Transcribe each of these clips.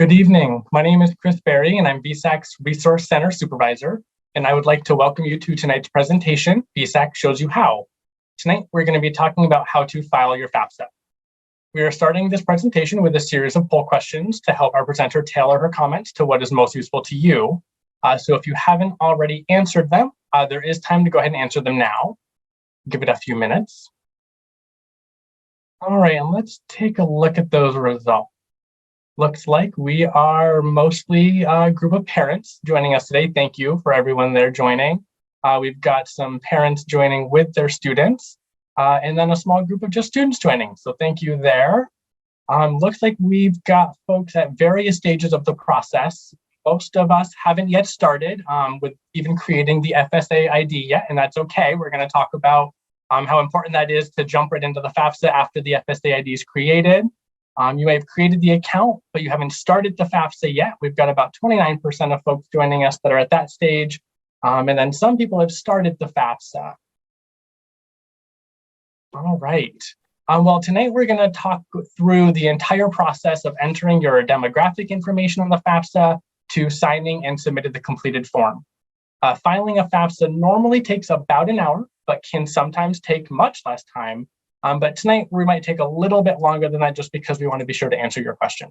Good evening. My name is Chris Berry, and I'm VSAC's Resource Center Supervisor, and I would like to welcome you to tonight's presentation, VSAC Shows You How. Tonight, we're going to be talking about how to file your FAFSA. We are starting this presentation with a series of poll questions to help our presenter tailor her comments to what is most useful to you. So if you haven't already answered them, there is time to go ahead and answer them now. Give it a few minutes. All right, and let's take a look at those results. Looks like we are mostly a group of parents joining us today. Thank you for everyone there joining. We've got some parents joining with their students, and then a small group of just students joining. So thank you there. Looks like we've got folks at various stages of the process. Most of us haven't yet started with even creating the FSA ID yet, and that's okay. We're going to talk about how important that is to jump right into the FAFSA after the FSA ID is created. You may have created the account, but you haven't started the FAFSA yet. We've got about 29% of folks joining us that are at that stage. And then some people have started the FAFSA. All right. Well, tonight we're going to talk through the entire process of entering your demographic information on the FAFSA to signing and submitting the completed form. Filing a FAFSA normally takes about an hour, but can sometimes take much less time. But tonight we might take a little bit longer than that just because we want to be sure to answer your question.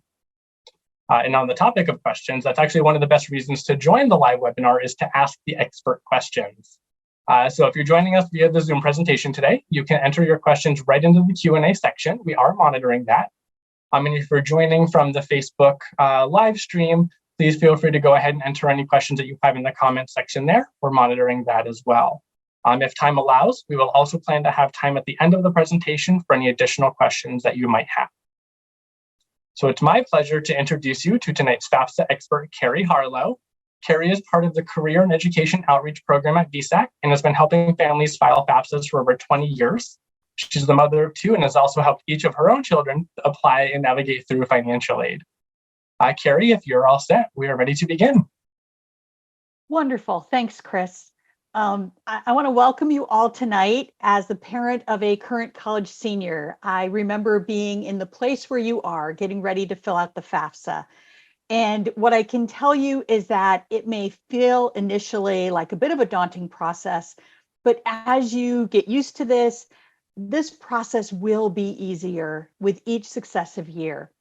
And on the topic of questions, that's actually one of the best reasons to join the live webinar is to ask the expert questions. So if you're joining us via the Zoom presentation today, you can enter your questions right into the Q&A section. We are monitoring that. And if you're joining from the Facebook live stream, please feel free to go ahead and enter any questions that you have in the comments section there. We're monitoring that as well. If time allows, we will also plan to have time at the end of the presentation for any additional questions that you might have. So it's my pleasure to introduce you to tonight's FAFSA expert, Carrie Harlow. Carrie is part of the Career and Education Outreach Program at VSAC and has been helping families file FAFSAs for over 20 years. She's the mother of two and has also helped each of her own children apply and navigate through financial aid. Carrie, if you're all set, we are ready to begin. Wonderful. Thanks, Chris. I want to welcome you all tonight as the parent of a current college senior. I remember being in the place where you are, getting ready to fill out the FAFSA. And what I can tell you is that it may feel initially like a bit of a daunting process, but as you get used to this process will be easier with each successive year.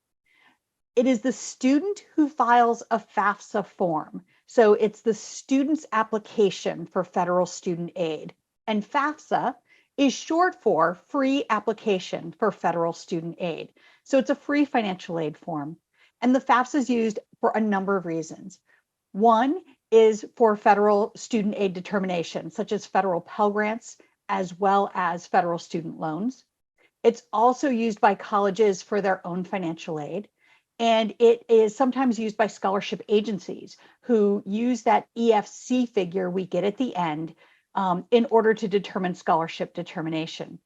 It is the student who files a FAFSA form. So it's the student's application for federal student aid. And FAFSA is short for Free Application for Federal Student Aid. So it's a free financial aid form. And the FAFSA is used for a number of reasons. One is for federal student aid determination, such as federal Pell Grants, as well as federal student loans. It's also used by colleges for their own financial aid. And it is sometimes used by scholarship agencies who use that EFC figure we get at the end in order to determine scholarship determination.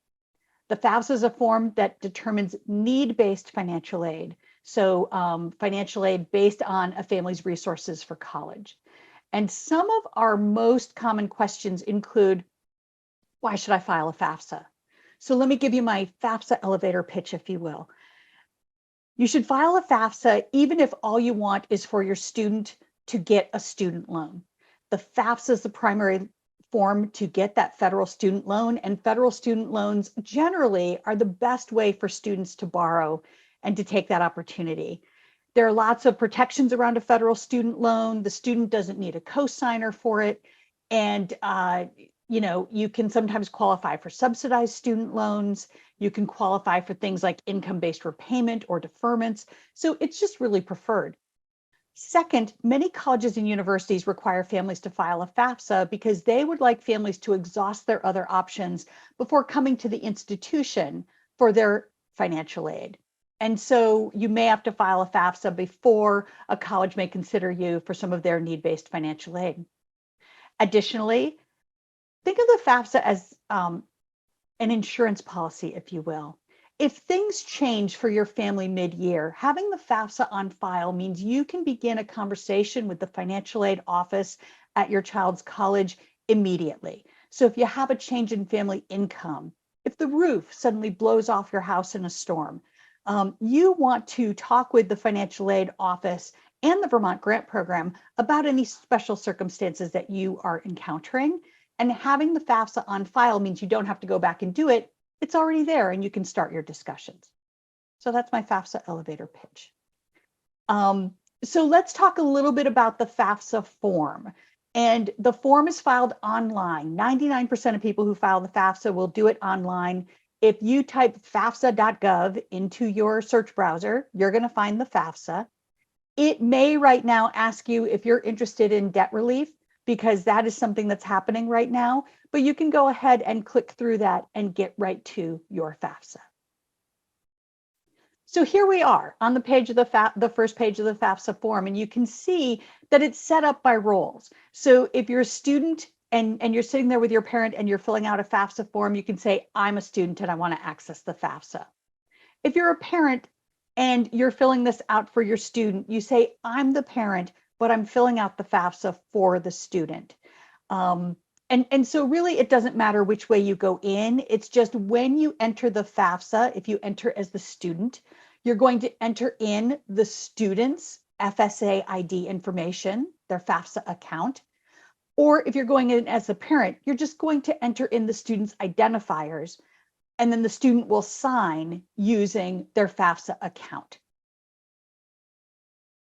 The FAFSA is a form that determines need-based financial aid. So financial aid based on a family's resources for college. And some of our most common questions include, why should I file a FAFSA? So let me give you my FAFSA elevator pitch, if you will. You should file a FAFSA even if all you want is for your student to get a student loan. The FAFSA is the primary form to get that federal student loan, and federal student loans generally are the best way for students to borrow and to take that opportunity. There are lots of protections around a federal student loan. The student doesn't need a cosigner for it. And you can sometimes qualify for subsidized student loans. You can qualify for things like income-based repayment or deferments. So it's just really preferred. Second, many colleges and universities require families to file a FAFSA because they would like families to exhaust their other options before coming to the institution for their financial aid. And so you may have to file a FAFSA before a college may consider you for some of their need-based financial aid. Additionally, think of the FAFSA as an insurance policy, if you will. If things change for your family mid-year, having the FAFSA on file means you can begin a conversation with the financial aid office at your child's college immediately. So if you have a change in family income, if the roof suddenly blows off your house in a storm, you want to talk with the financial aid office and the Vermont Grant Program about any special circumstances that you are encountering. And having the FAFSA on file means you don't have to go back and do it. It's already there and you can start your discussions. So that's my FAFSA elevator pitch. So let's talk a little bit about the FAFSA form. And the form is filed online. 99% of people who file the FAFSA will do it online. If you type fafsa.gov into your search browser, you're going to find the FAFSA. It may right now ask you if you're interested in debt relief, because that is something that's happening right now, but you can go ahead and click through that and get right to your FAFSA. So here we are on the page of the first page of the FAFSA form, and you can see that it's set up by roles. So if you're a student and you're sitting there with your parent and you're filling out a FAFSA form, you can say, I'm a student and I want to access the FAFSA. If you're a parent and you're filling this out for your student, you say, I'm the parent, but I'm filling out the FAFSA for the student. And so really it doesn't matter which way you go in. It's just when you enter the FAFSA, if you enter as the student, you're going to enter in the student's FSA ID information, their FAFSA account. Or if you're going in as a parent, you're just going to enter in the student's identifiers, and then the student will sign using their FAFSA account.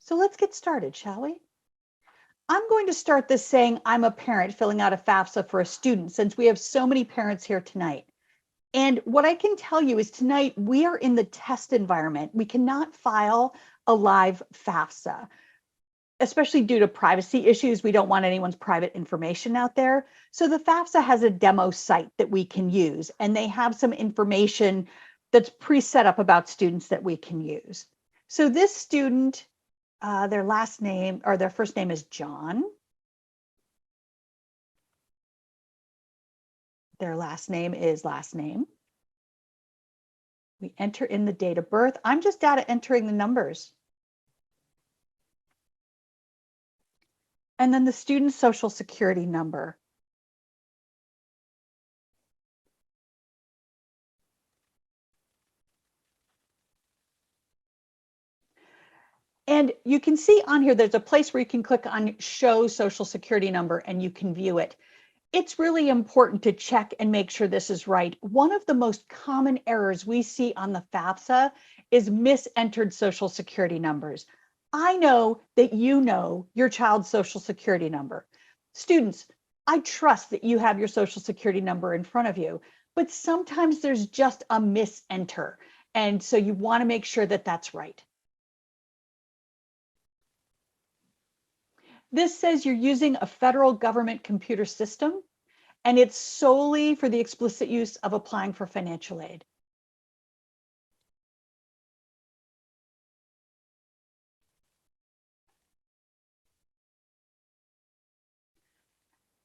So let's get started, shall we? I'm going to start this saying I'm a parent filling out a FAFSA for a student, since we have so many parents here tonight. And what I can tell you is tonight we are in the test environment. We cannot file a live FAFSA, especially due to privacy issues. We don't want anyone's private information out there. So the FAFSA has a demo site that we can use, and they have some information that's pre-set up about students that we can use. So this student, their last name or their first name is John. Their last name is last name. We enter in the date of birth. I'm just data entering the numbers. And then the student's social security number. And you can see on here, there's a place where you can click on show social security number and you can view it. It's really important to check and make sure this is right. One of the most common errors we see on the FAFSA is misentered social security numbers. I know that you know your child's social security number. Students, I trust that you have your social security number in front of you, but sometimes there's just a misenter. And so you want to make sure that that's right. This says you're using a federal government computer system, and it's solely for the explicit use of applying for financial aid.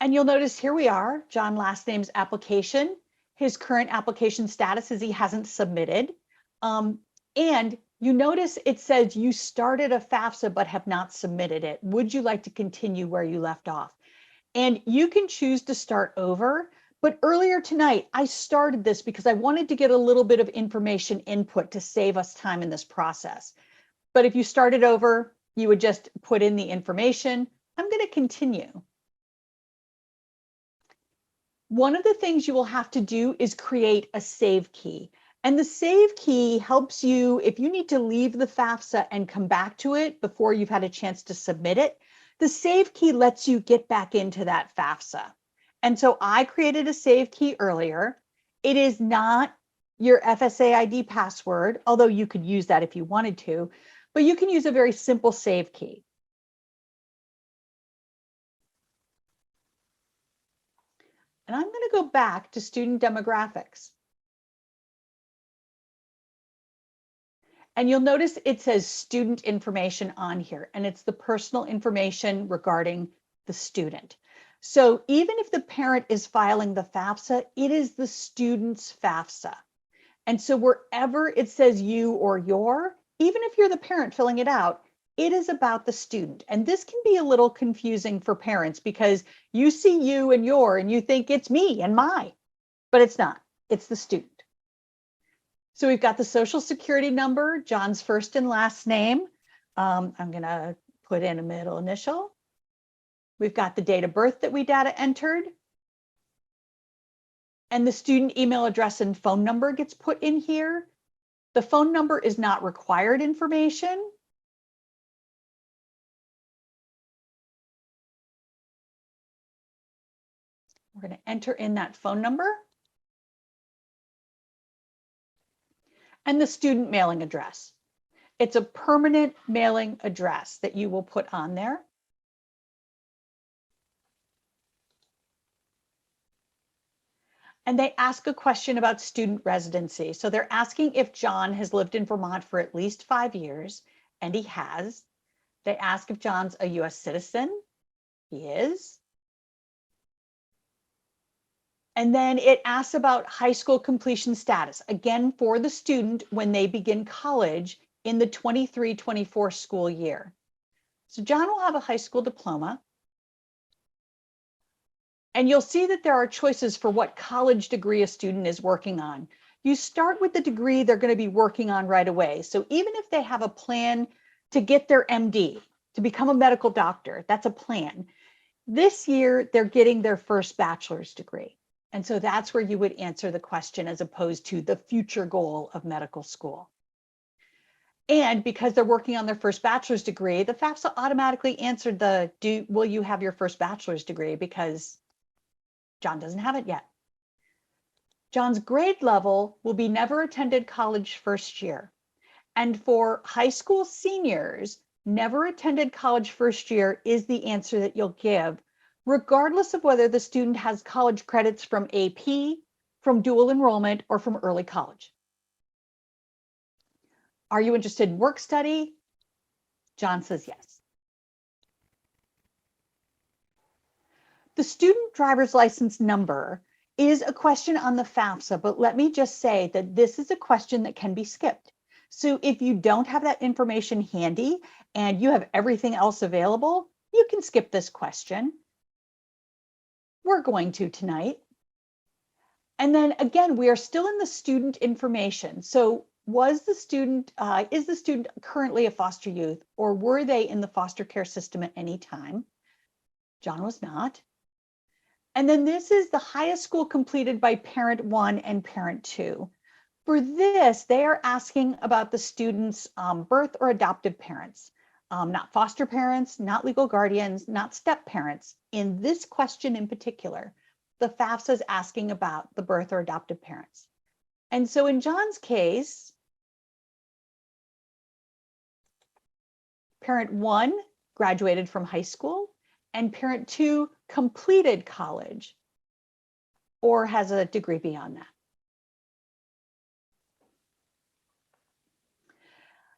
And you'll notice here we are, John last name's application. His current application status is he hasn't submitted. And you notice it says you started a FAFSA but have not submitted it. Would you like to continue where you left off? And you can choose to start over. But earlier tonight, I started this because I wanted to get a little bit of information input to save us time in this process. But if you started over, you would just put in the information. I'm going to continue. One of the things you will have to do is create a save key. And the save key helps you if you need to leave the FAFSA and come back to it before you've had a chance to submit it. The save key lets you get back into that FAFSA. And so I created a save key earlier. It is not your FSA ID password, although you could use that if you wanted to, but you can use a very simple save key. And I'm going to go back to student demographics. And you'll notice it says student information on here, and it's the personal information regarding the student. So even if the parent is filing the FAFSA, it is the student's FAFSA. And so wherever it says you or your, even if you're the parent filling it out, it is about the student. And this can be a little confusing for parents because you see you and your, and you think it's me and my, but it's not, it's the student. So we've got the social security number, John's first and last name. I'm going to put in a middle initial. We've got the date of birth that we data entered. And the student email address and phone number gets put in here. The phone number is not required information. We're going to enter in that phone number. And the student mailing address. It's a permanent mailing address that you will put on there. And they ask a question about student residency. So they're asking if John has lived in Vermont for at least 5 years, and he has. They ask if John's a US citizen. He is. And then it asks about high school completion status, again, for the student when they begin college in the 23-24 school year. So John will have a high school diploma. And you'll see that there are choices for what college degree a student is working on. You start with the degree they're going to be working on right away. So even if they have a plan to get their MD, to become a medical doctor, that's a plan. This year, they're getting their first bachelor's degree. And so that's where you would answer the question as opposed to the future goal of medical school. And because they're working on their first bachelor's degree, the FAFSA automatically answered the, will you have your first bachelor's degree? Because John doesn't have it yet. John's grade level will be never attended college first year. And for high school seniors, never attended college first year is the answer that you'll give, regardless of whether the student has college credits from AP, from dual enrollment, or from early college. Are you interested in work study? John says yes. The student driver's license number is a question on the FAFSA, but let me just say that this is a question that can be skipped. So if you don't have that information handy and you have everything else available, you can skip this question. We're going to tonight. And then again, we are still in the student information. So is the student currently a foster youth, or were they in the foster care system at any time? John was not. And then this is the highest school completed by parent 1 and parent 2. For this, they are asking about the student's birth or adoptive parents, not foster parents, not legal guardians, not step parents. In this question in particular, the FAFSA is asking about the birth or adoptive parents. And so in John's case, parent 1 graduated from high school, and parent 2 completed college or has a degree beyond that.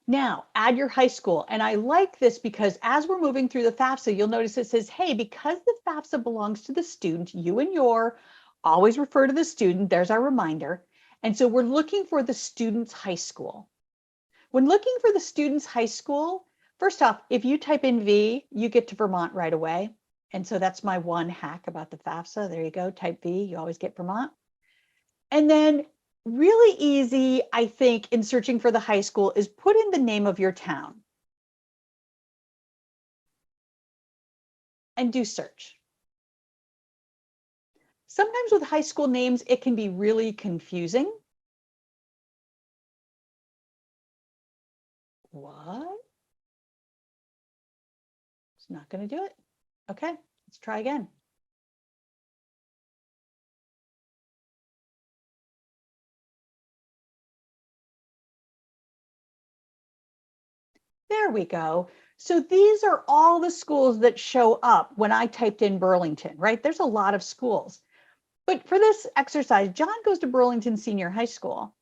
Now, add your high school. And I like this because as we're moving through the FAFSA, you'll notice it says, hey, because the FAFSA belongs to the student, you and your, always refer to the student. There's our reminder. And so we're looking for the student's high school. When looking for the student's high school, first off, if you type in V, you get to Vermont right away. And so that's my one hack about the FAFSA. There you go, type V, you always get Vermont. And then really easy, I think, in searching for the high school is put in the name of your town and do search. Sometimes with high school names, it can be really confusing. What? It's not going to do it. Okay, let's try again. There we go. So these are all the schools that show up when I typed in Burlington, right? There's a lot of schools. But for this exercise, John goes to Burlington Senior High School.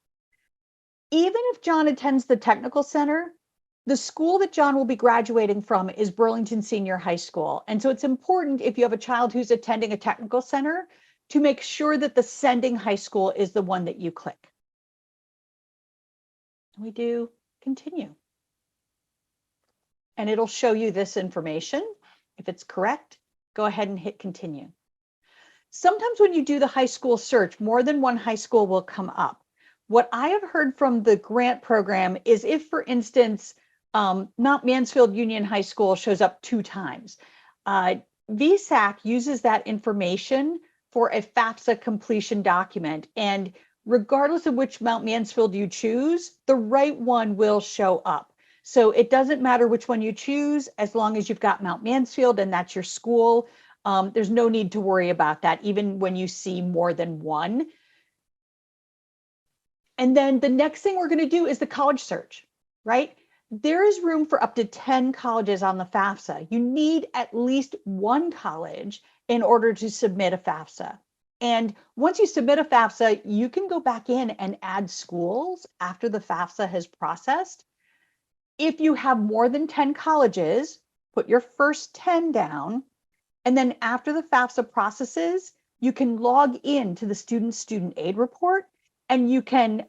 Even if John attends the technical center, the school that John will be graduating from is Burlington Senior High School. And so it's important if you have a child who's attending a technical center to make sure that the sending high school is the one that you click. We do continue. And it'll show you this information. If it's correct, go ahead and hit continue. Sometimes when you do the high school search, more than one high school will come up. What I have heard from the grant program is if, for instance, Mount Mansfield Union High School shows up 2 times, VSAC uses that information for a FAFSA completion document. And regardless of which Mount Mansfield you choose, the right one will show up. So it doesn't matter which one you choose, as long as you've got Mount Mansfield and that's your school. There's no need to worry about that, even when you see more than one. And then the next thing we're going to do is the college search, right? There is room for up to 10 colleges on the FAFSA. You need at least one college in order to submit a FAFSA. And once you submit a FAFSA, you can go back in and add schools after the FAFSA has processed. If you have more than 10 colleges, put your first 10 down. And then after the FAFSA processes, you can log into the student aid report, and you can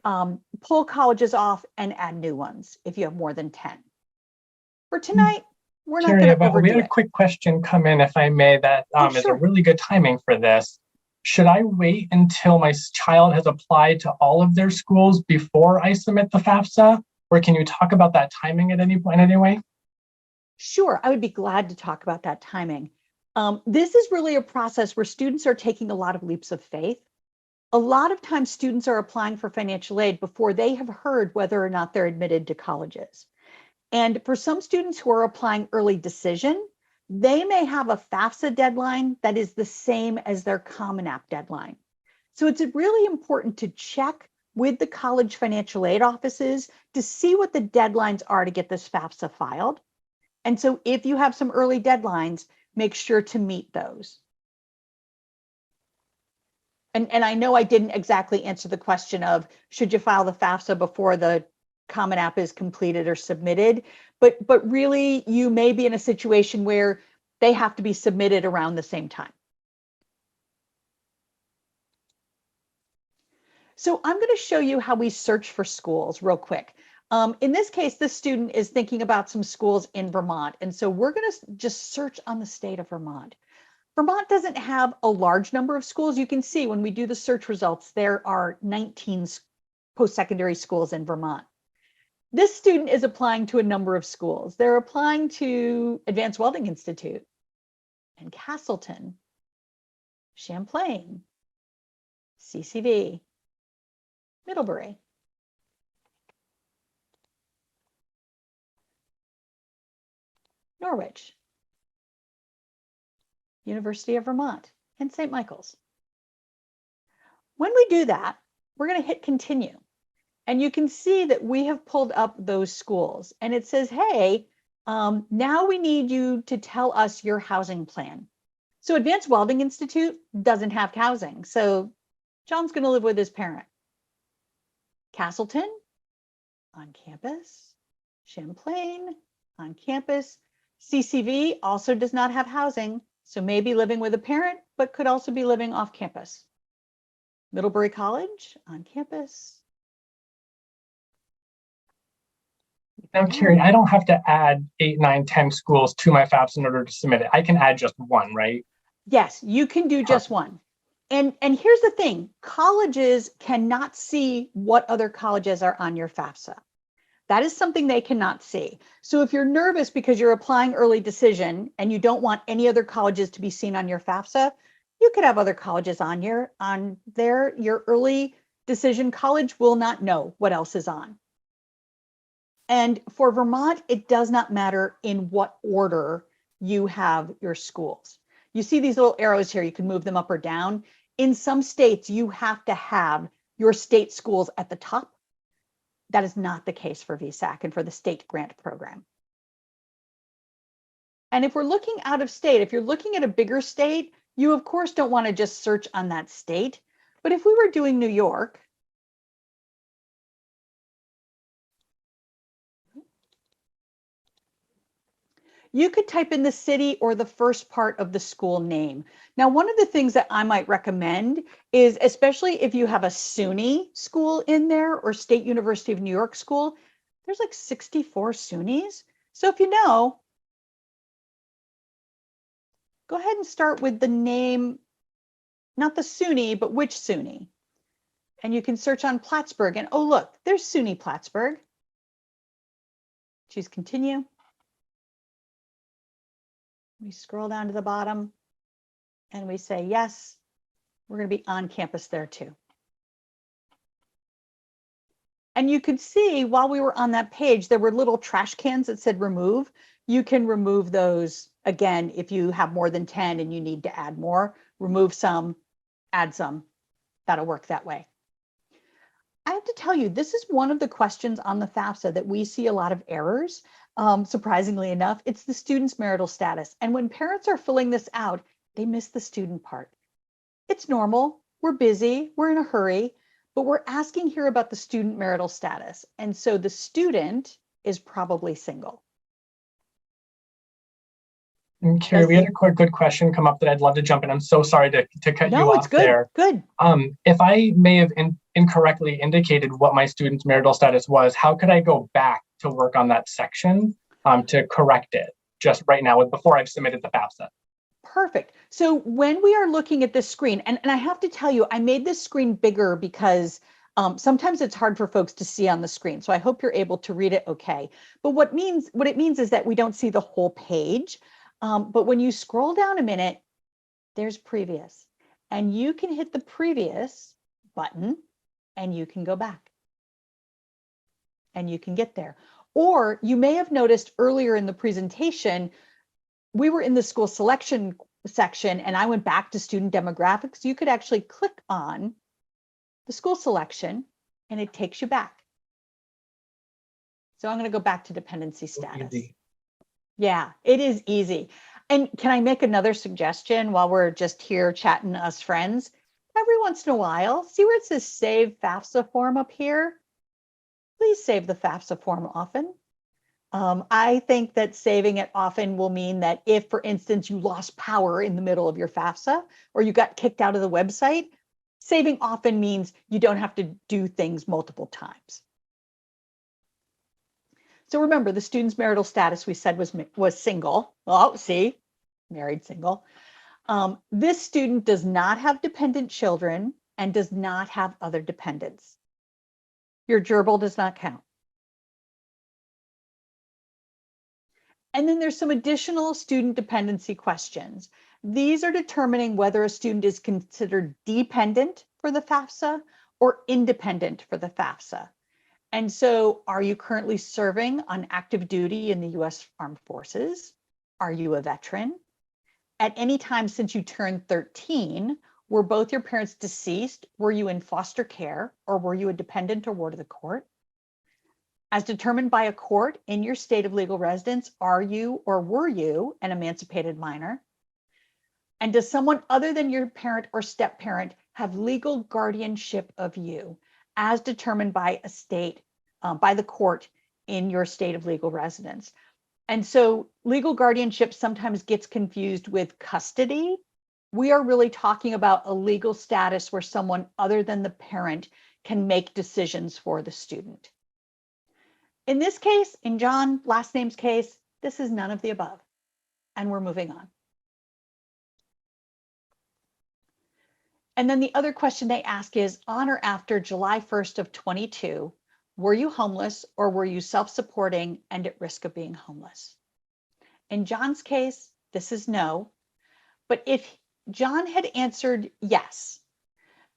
pull colleges off and add new ones if you have more than 10. For tonight, we're not going to overdo it. We had a quick question come in, if I may, that is a really good timing for this. Should I wait until my child has applied to all of their schools before I submit the FAFSA? Or can you talk about that timing at any point anyway? Sure, I would be glad to talk about that timing. This is really a process where students are taking a lot of leaps of faith. A lot of times students are applying for financial aid before they have heard whether or not they're admitted to colleges. And for some students who are applying early decision, they may have a FAFSA deadline that is the same as their Common App deadline. So it's really important to check with the college financial aid offices to see what the deadlines are to get this FAFSA filed. And so if you have some early deadlines, make sure to meet those. And I know I didn't exactly answer the question of should you file the FAFSA before the Common App is completed or submitted, but really you may be in a situation where they have to be submitted around the same time. So I'm going to show you how we search for schools real quick. In this case, this student is thinking about some schools in Vermont. And so we're going to just search on the state of Vermont. Vermont doesn't have a large number of schools. You can see when we do the search results, there are 19 post-secondary schools in Vermont. This student is applying to a number of schools. They're applying to Advanced Welding Institute and Castleton, Champlain, CCV, Middlebury. Norwich, University of Vermont, and St. Michael's. When we do that, we're going to hit continue. And you can see that we have pulled up those schools. And it says, hey, now we need you to tell us your housing plan. So Advanced Welding Institute doesn't have housing. So John's going to live with his parent. Castleton, on campus. Champlain, on campus. CCV also does not have housing. So maybe living with a parent, but could also be living off campus. Middlebury College, on campus. Now, Carrie, I don't have to add 8, 9, 10 schools to my FAFSA in order to submit it. I can add just one, right? Yes, you can do just one. And here's the thing, colleges cannot see what other colleges are on your FAFSA. That is something they cannot see. So if you're nervous because you're applying early decision and you don't want any other colleges to be seen on your FAFSA, you could have other colleges on there. Your early decision college will not know what else is on. And for Vermont, it does not matter in what order you have your schools. You see these little arrows here, you can move them up or down. In some states, you have to have your state schools at the top. That is not the case for VSAC and for the state grant program. And if we're looking out of state, if you're looking at a bigger state, you of course don't want to just search on that state. But if we were doing New York, you could type in the city or the first part of the school name. Now, one of the things that I might recommend is, especially if you have a SUNY school in there or State University of New York school, there's like 64 SUNYs. So if you know, go ahead and start with the name, not the SUNY, but which SUNY. And you can search on Plattsburgh and, oh, look, there's SUNY Plattsburgh. Choose continue. We scroll down to the bottom and we say, yes, we're going to be on campus there too. And you could see while we were on that page, there were little trash cans that said remove. You can remove those again if you have more than 10 and you need to add more. Remove some, add some. That'll work that way. I have to tell you, this is one of the questions on the FAFSA that we see a lot of errors. Surprisingly enough, it's the student's marital status. And when parents are filling this out, they miss the student part. It's normal. We're busy. We're in a hurry. But we're asking here about the student marital status. And so the student is probably single. And Carrie, we had a good question come up that I'd love to jump in. I'm so sorry to cut you off there. Good. If I may have incorrectly indicated what my student's marital status was, how could I go back to work on that section to correct it just right now before I've submitted the FAFSA? Perfect. So when we are looking at this screen, and I have to tell you, I made this screen bigger because sometimes it's hard for folks to see on the screen. So I hope you're able to read it okay. But what it means is that we don't see the whole page. But when you scroll down a minute, there's previous. And you can hit the previous button and you can go back. And you can get there. Or you may have noticed earlier in the presentation, we were in the school selection section and I went back to student demographics. You could actually click on the school selection and it takes you back. So I'm going to go back to dependency status. Easy. Yeah, it is easy. And can I make another suggestion while we're just here chatting us friends? Every once in a while, see where it says save FAFSA form up here? Please save the FAFSA form often. I think that saving it often will mean that if, for instance, you lost power in the middle of your FAFSA or you got kicked out of the website, saving often means you don't have to do things multiple times. So remember, the student's marital status we said was single. Oh, see, married single. This student does not have dependent children and does not have other dependents. Your gerbil does not count. And then there's some additional student dependency questions. These are determining whether a student is considered dependent for the FAFSA or independent for the FAFSA. And so, are you currently serving on active duty in the U.S. Armed Forces? Are you a veteran? At any time since you turned 13, were both your parents deceased? Were you in foster care? Or were you a dependent or ward of the court? As determined by a court in your state of legal residence, are you or were you an emancipated minor? And does someone other than your parent or step parent have legal guardianship of you as determined by a state, by the court in your state of legal residence? And so legal guardianship sometimes gets confused with custody. We are really talking about a legal status where someone other than the parent can make decisions for the student. In this case, in John last name's case, this is none of the above, and we're moving on. And then the other question they ask is, on or after July 1st of 22, were you homeless or were you self-supporting and at risk of being homeless? In John's case, this is no, but if John had answered yes,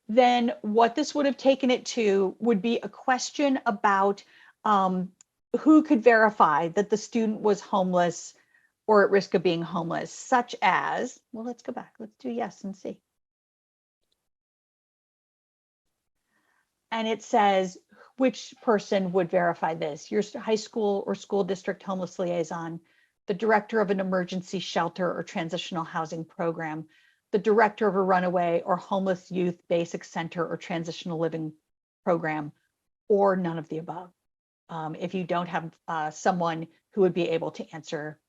then what this would have taken it to would be a question about who could verify that the student was homeless or at risk of being homeless, such as, well, let's go back. Let's do yes and see. And it says which person would verify this: your high school or school district homeless liaison, the director of an emergency shelter or transitional housing program, the director of a runaway or homeless youth basic center or transitional living program, or none of the above. If you don't have someone who would be able to answer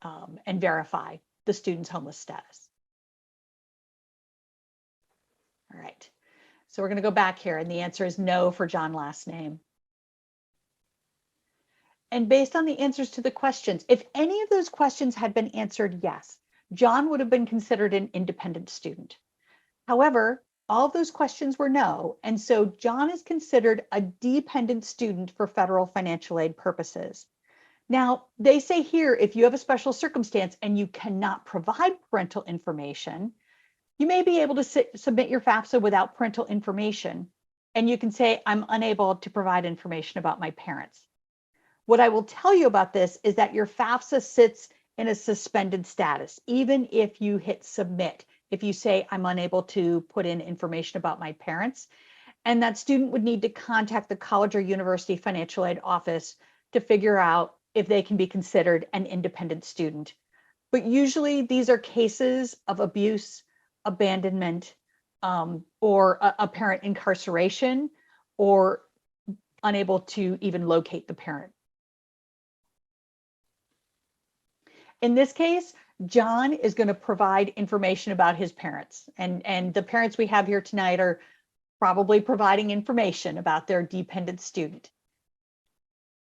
and verify the student's homeless status. All right, so we're going to go back here, and the answer is no for John last name. And based on the answers to the questions, if any of those questions had been answered yes, John would have been considered an independent student. However, All of those questions were no. And so John is considered a dependent student for federal financial aid purposes. Now, they say here, if you have a special circumstance and you cannot provide parental information, you may be able to submit your FAFSA without parental information. And you can say, I'm unable to provide information about my parents. What I will tell you about this is that your FAFSA sits in a suspended status, even if you hit submit. If you say, I'm unable to put in information about my parents, and that student would need to contact the college or university financial aid office to figure out if they can be considered an independent student. But usually these are cases of abuse, abandonment, or a parent incarceration, or unable to even locate the parent. In this case, John is going to provide information about his parents, and the parents we have here tonight are probably providing information about their dependent student.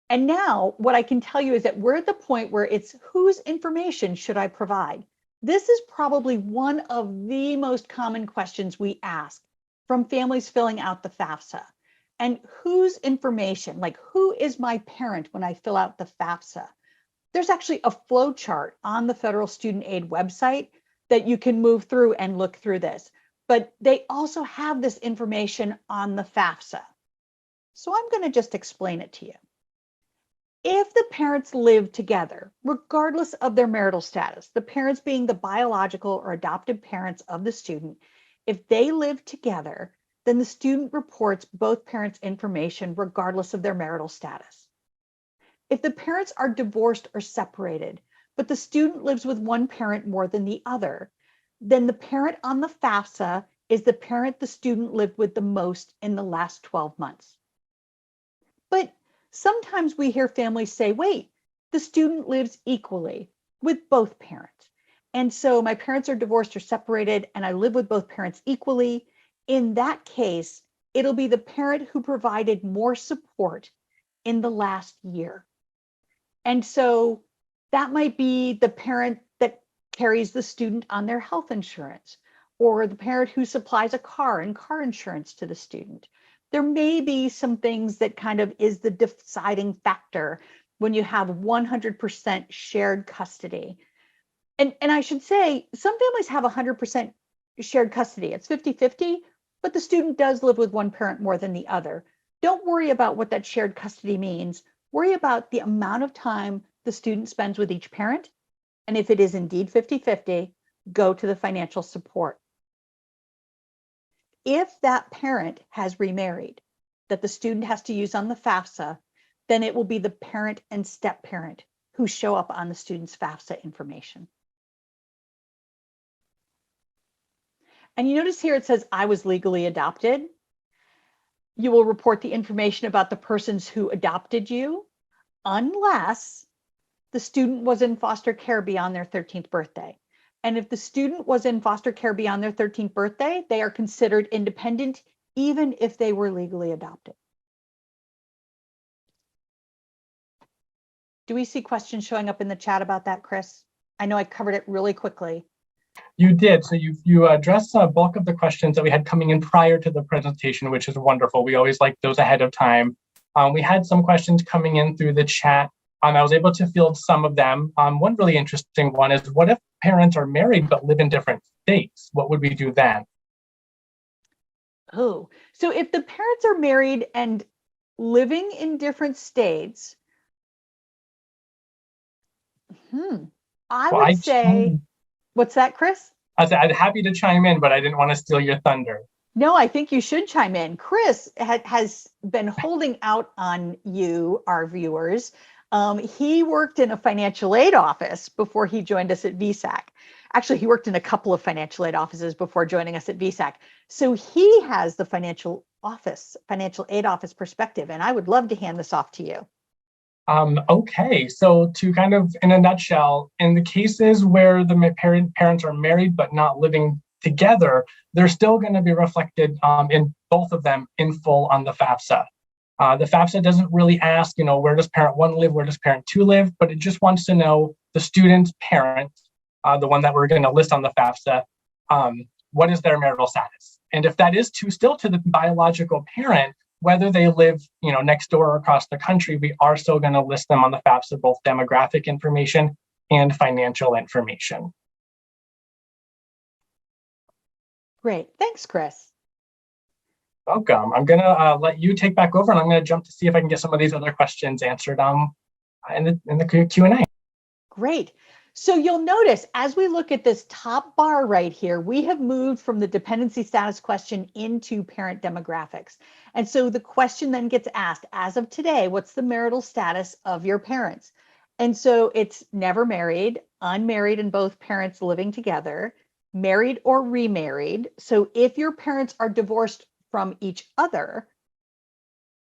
And now what I can tell you is that we're at the point where it's whose information should I provide? This is probably one of the most common questions we ask from families filling out the FAFSA. And whose information, like who is my parent when I fill out the FAFSA? There's actually a flow chart on the Federal Student Aid website that you can move through and look through this. But they also have this information on the FAFSA. So I'm going to just explain it to you. If the parents live together, regardless of their marital status, the parents being the biological or adopted parents of the student, if they live together, then the student reports both parents' information regardless of their marital status. If the parents are divorced or separated, but the student lives with one parent more than the other, then the parent on the FAFSA is the parent the student lived with the most in the last 12 months. But sometimes we hear families say, wait, the student lives equally with both parents. And so my parents are divorced or separated and I live with both parents equally. In that case, it'll be the parent who provided more support in the last year. And so that might be the parent that carries the student on their health insurance, or the parent who supplies a car and car insurance to the student. There may be some things that kind of is the deciding factor when you have 100% shared custody. And I should say, some families have 100% shared custody. It's 50-50, but the student does live with one parent more than the other. Don't worry about what that shared custody means. Worry about the amount of time the student spends with each parent. And if it is indeed 50-50, go to the financial support. If that parent has remarried that the student has to use on the FAFSA, then it will be the parent and step parent who show up on the student's FAFSA information. And you notice here it says, I was legally adopted. You will report the information about the persons who adopted you, unless the student was in foster care beyond their 13th birthday. And if the student was in foster care beyond their 13th birthday, they are considered independent, even if they were legally adopted. Do we see questions showing up in the chat about that, Chris? I know I covered it really quickly. You did. So you addressed a bulk of the questions that we had coming in prior to the presentation, which is wonderful. We always like those ahead of time. We had some questions coming in through the chat. I was able to field some of them. One really interesting one is, what if parents are married but live in different states? What would we do then? Oh, so if the parents are married and living in different states, I would say, what's that, Chris? I'm happy to chime in, but I didn't want to steal your thunder. No, I think you should chime in. Chris has been holding out on you, our viewers. He worked in a financial aid office before he joined us at VSAC. Actually, he worked in a couple of financial aid offices before joining us at VSAC. So he has the financial aid office perspective, and I would love to hand this off to you. Okay, so to kind of, in a nutshell, in the cases where the parents are married but not living together, they're still going to be reflected in both of them in full on the FAFSA. The FAFSA doesn't really ask, where does parent 1 live, where does parent 2 live, but it just wants to know the student's parent, the one that we're going to list on the FAFSA, what is their marital status? And if that is still to the biological parent, whether they live, next door or across the country, we are still going to list them on the FAFSA, both demographic information and financial information. Great. Thanks, Chris. Welcome. I'm going to let you take back over, and I'm going to jump to see if I can get some of these other questions answered in the Q&A. Great. So you'll notice as we look at this top bar right here, we have moved from the dependency status question into parent demographics. And so the question then gets asked, as of today, what's the marital status of your parents? And so it's never married, unmarried, and both parents living together, married or remarried. So if your parents are divorced from each other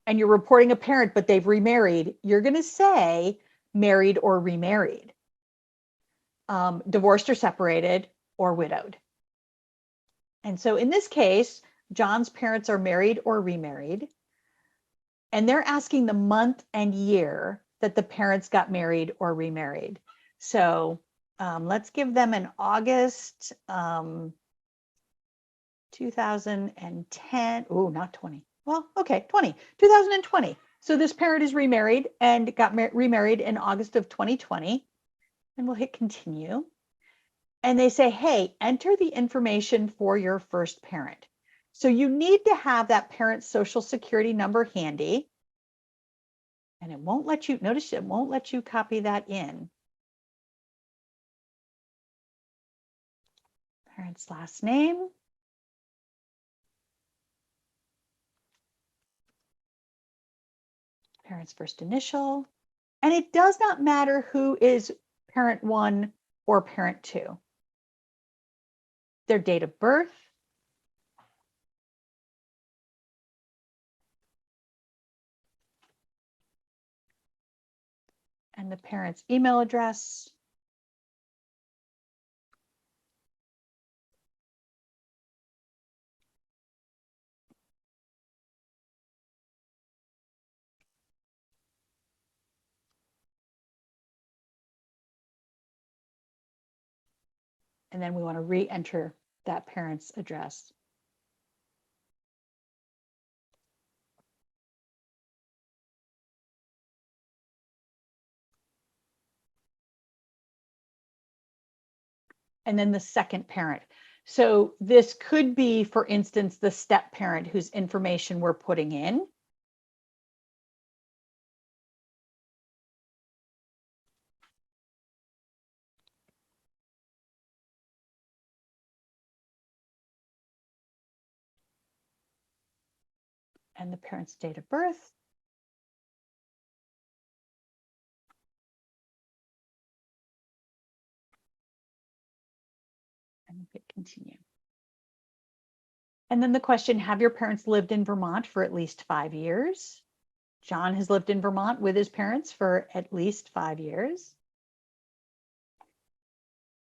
and you're reporting a parent, but they've remarried, you're going to say married or remarried. Divorced or separated, or widowed. And so in this case, John's parents are married or remarried, and they're asking the month and year that the parents got married or remarried. So let's give them an August 2010. Oh, not 20. Well, okay, 2020. So this parent is remarried and got remarried in August of 2020. And we'll hit continue. And they say, hey, enter the information for your first parent. So you need to have that parent's social security number handy. And it won't let you, notice it won't let you copy that in. Parent's last name. Parent's first initial. And it does not matter who is parent 1 or parent 2. Their date of birth, and the parent's email address, and then we want to re-enter that parent's address. And then the second parent. So this could be, for instance, the step parent whose information we're putting in. And the parent's date of birth. And hit continue. And then the question, have your parents lived in Vermont for at least 5 years? John has lived in Vermont with his parents for at least 5 years.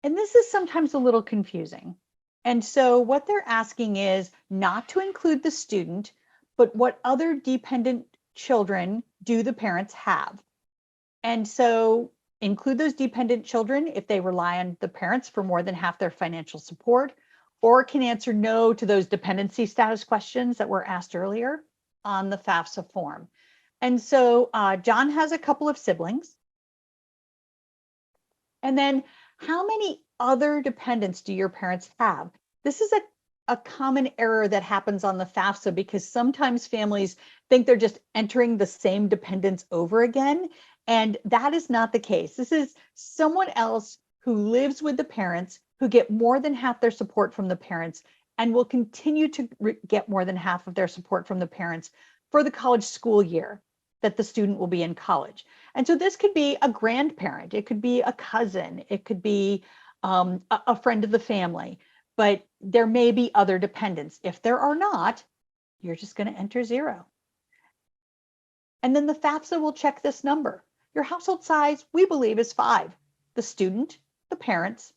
And this is sometimes a little confusing. And so what they're asking is not to include the student, but what other dependent children do the parents have? And so include those dependent children if they rely on the parents for more than half their financial support, or can answer no to those dependency status questions that were asked earlier on the FAFSA form. And so John has a couple of siblings. And then how many other dependents do your parents have? This is a common error that happens on the FAFSA because sometimes families think they're just entering the same dependents over again. And that is not the case. This is someone else who lives with the parents, who get more than half their support from the parents and will continue to get more than half of their support from the parents for the college school year that the student will be in college. And so this could be a grandparent, it could be a cousin, it could be a friend of the family, but there may be other dependents. If there are not, you're just going to enter 0. And then the FAFSA will check this number. Your household size, we believe, is 5. The student, the parents,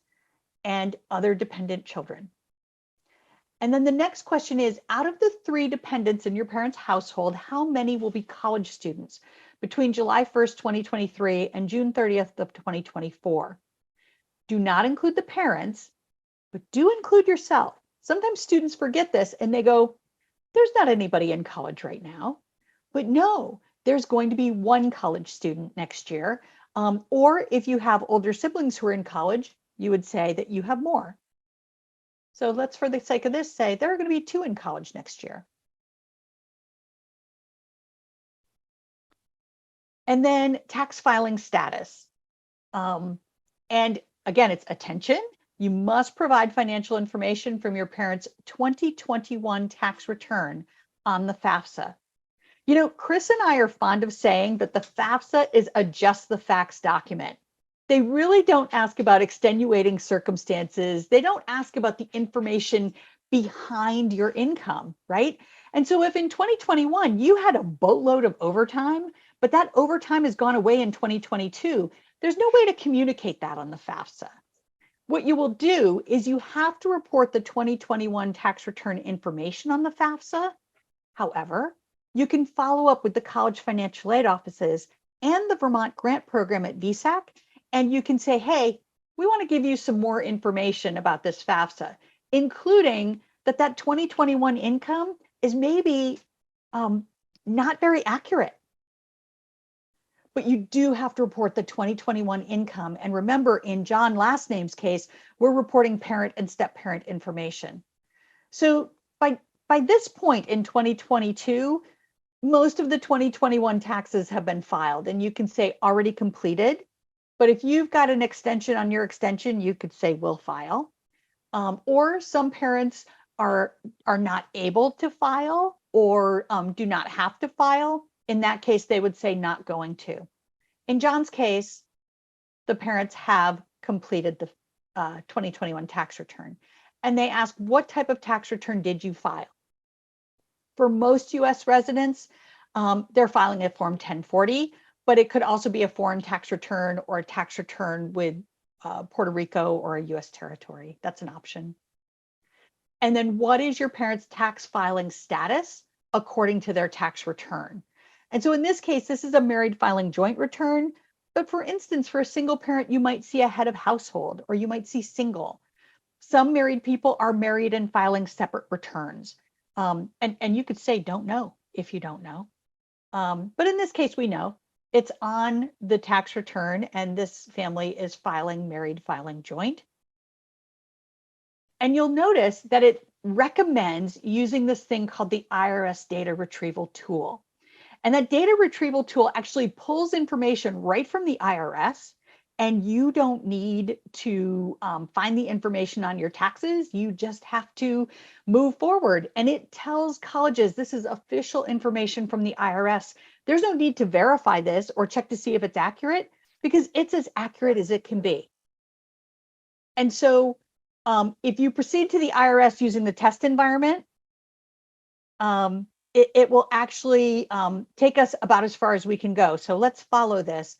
and other dependent children. And then the next question is, out of the 3 dependents in your parents' household, how many will be college students between July 1st, 2023 and June 30th of 2024? Do not include the parents, but do include yourself. Sometimes students forget this and they go, there's not anybody in college right now. But no, there's going to be one college student next year. Or if you have older siblings who are in college, you would say that you have more. So let's, for the sake of this, say there are going to be 2 in college next year. And then tax filing status. And again, it's attention. You must provide financial information from your parents' 2021 tax return on the FAFSA. You know, Chris and I are fond of saying that the FAFSA is a just the facts document. They really don't ask about extenuating circumstances. They don't ask about the information behind your income, right? And so if in 2021 you had a boatload of overtime, but that overtime has gone away in 2022, there's no way to communicate that on the FAFSA. What you will do is you have to report the 2021 tax return information on the FAFSA. However, you can follow up with the college financial aid offices and the Vermont grant program at VSAC, and you can say, hey, we want to give you some more information about this FAFSA, including that 2021 income is maybe not very accurate. But you do have to report the 2021 income. And remember, in John last name's case, we're reporting parent and step-parent information. So by this point in 2022, most of the 2021 taxes have been filed, and you can say already completed. But if you've got an extension on your extension, you could say will file. Or some parents are not able to file or do not have to file. In that case, they would say not going to. In John's case, the parents have completed the 2021 tax return. And they ask, what type of tax return did you file? For most US residents, they're filing a Form 1040, but it could also be a foreign tax return or a tax return with Puerto Rico or a US territory. That's an option. And then what is your parents' tax filing status according to their tax return? And so in this case, this is a married filing joint return. But for instance, for a single parent, you might see a head of household, or you might see single. Some married people are married and filing separate returns. And you could say don't know if you don't know. But in this case, we know it's on the tax return, and this family is filing married filing joint. And you'll notice that it recommends using this thing called the IRS data retrieval tool. And that data retrieval tool actually pulls information right from the IRS, and you don't need to find the information on your taxes. You just have to move forward. And it tells colleges this is official information from the IRS. There's no need to verify this or check to see if it's accurate, because it's as accurate as it can be. And so if you proceed to the IRS using the test environment, it will actually take us about as far as we can go. So let's follow this.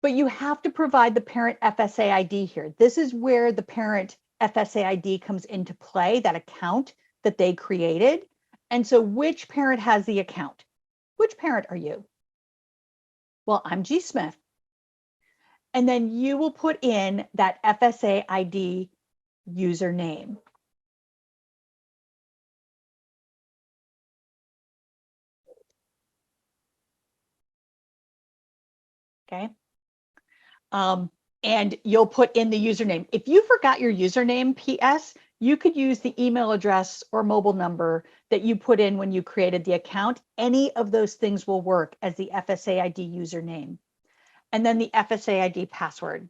But you have to provide the parent FSA ID here. This is where the parent FSA ID comes into play, that account that they created. And so which parent has the account? Which parent are you? Well, I'm G. Smith. And then you will put in that FSA ID username. Okay. And you'll put in the username. If you forgot your username, PS, you could use the email address or mobile number that you put in when you created the account. Any of those things will work as the FSA ID username. And then the FSA ID password.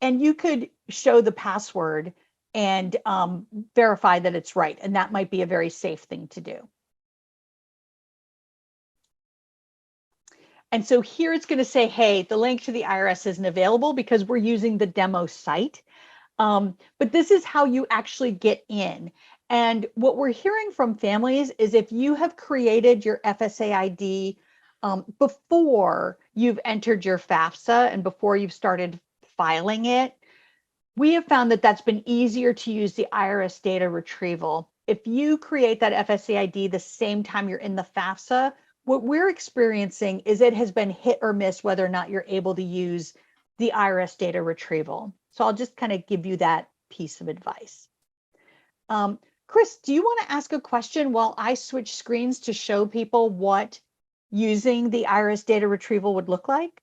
And you could show the password and verify that it's right. And that might be a very safe thing to do. And so here it's going to say, hey, the link to the IRS isn't available because we're using the demo site. But this is how you actually get in. And what we're hearing from families is if you have created your FSA ID before you've entered your FAFSA and before you've started filing it, we have found that that's been easier to use the IRS data retrieval. If you create that FSA ID the same time you're in the FAFSA, what we're experiencing is it has been hit or miss whether or not you're able to use the IRS data retrieval. So I'll just kind of give you that piece of advice. Chris, do you want to ask a question while I switch screens to show people what using the IRS data retrieval would look like?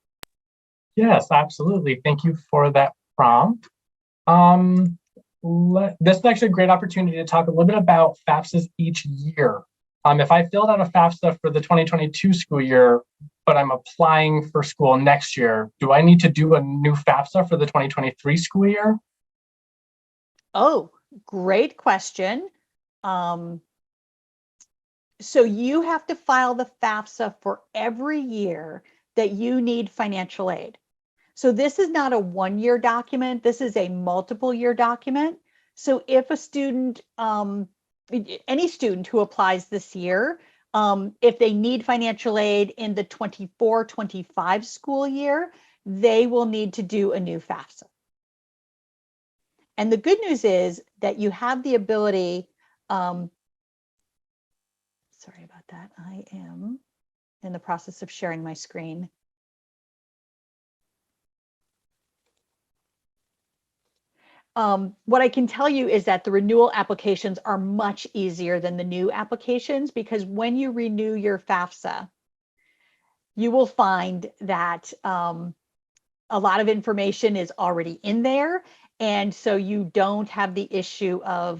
Yes, absolutely. Thank you for that prompt. This is actually a great opportunity to talk a little bit about FAFSAs each year. If I filled out a FAFSA for the 2022 school year, but I'm applying for school next year, do I need to do a new FAFSA for the 2023 school year? Oh, great question. So you have to file the FAFSA for every year that you need financial aid. So this is not a one-year document. This is a multiple-year document. So if a student, any student who applies this year, if they need financial aid in the 24-25 school year, they will need to do a new FAFSA. And the good news is that you have the ability, sorry about that, I am in the process of sharing my screen. What I can tell you is that the renewal applications are much easier than the new applications, because when you renew your FAFSA, you will find that a lot of information is already in there. And so you don't have the issue of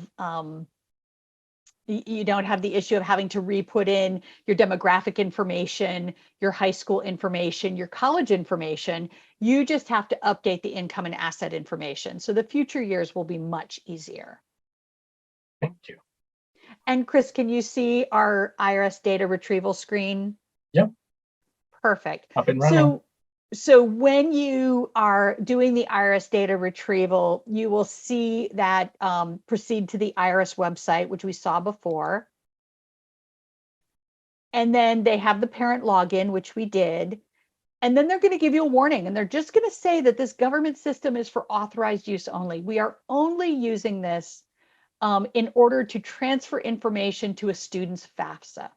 having to re-put in your demographic information, your high school information, your college information. You just have to update the income and asset information. So the future years will be much easier. Thank you. And Chris, can you see our IRS data retrieval screen? Yep. Perfect. Up and running. So when you are doing the IRS data retrieval, you will see that proceed to the IRS website, which we saw before. And then they have the parent login, which we did. And then they're going to give you a warning, and they're just going to say that this government system is for authorized use only. We are only using this in order to transfer information to a student's FAFSA.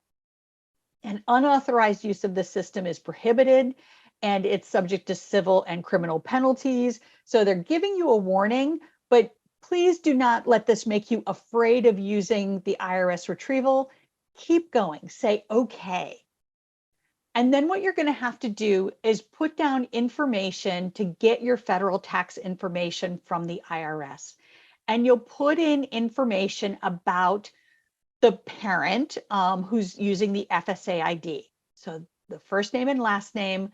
And unauthorized use of the system is prohibited, and it's subject to civil and criminal penalties. So they're giving you a warning, but please do not let this make you afraid of using the IRS retrieval. Keep going, say okay. And then what you're going to have to do is put down information to get your federal tax information from the IRS. And you'll put in information about the parent who's using the FSA ID. So the first name and last name,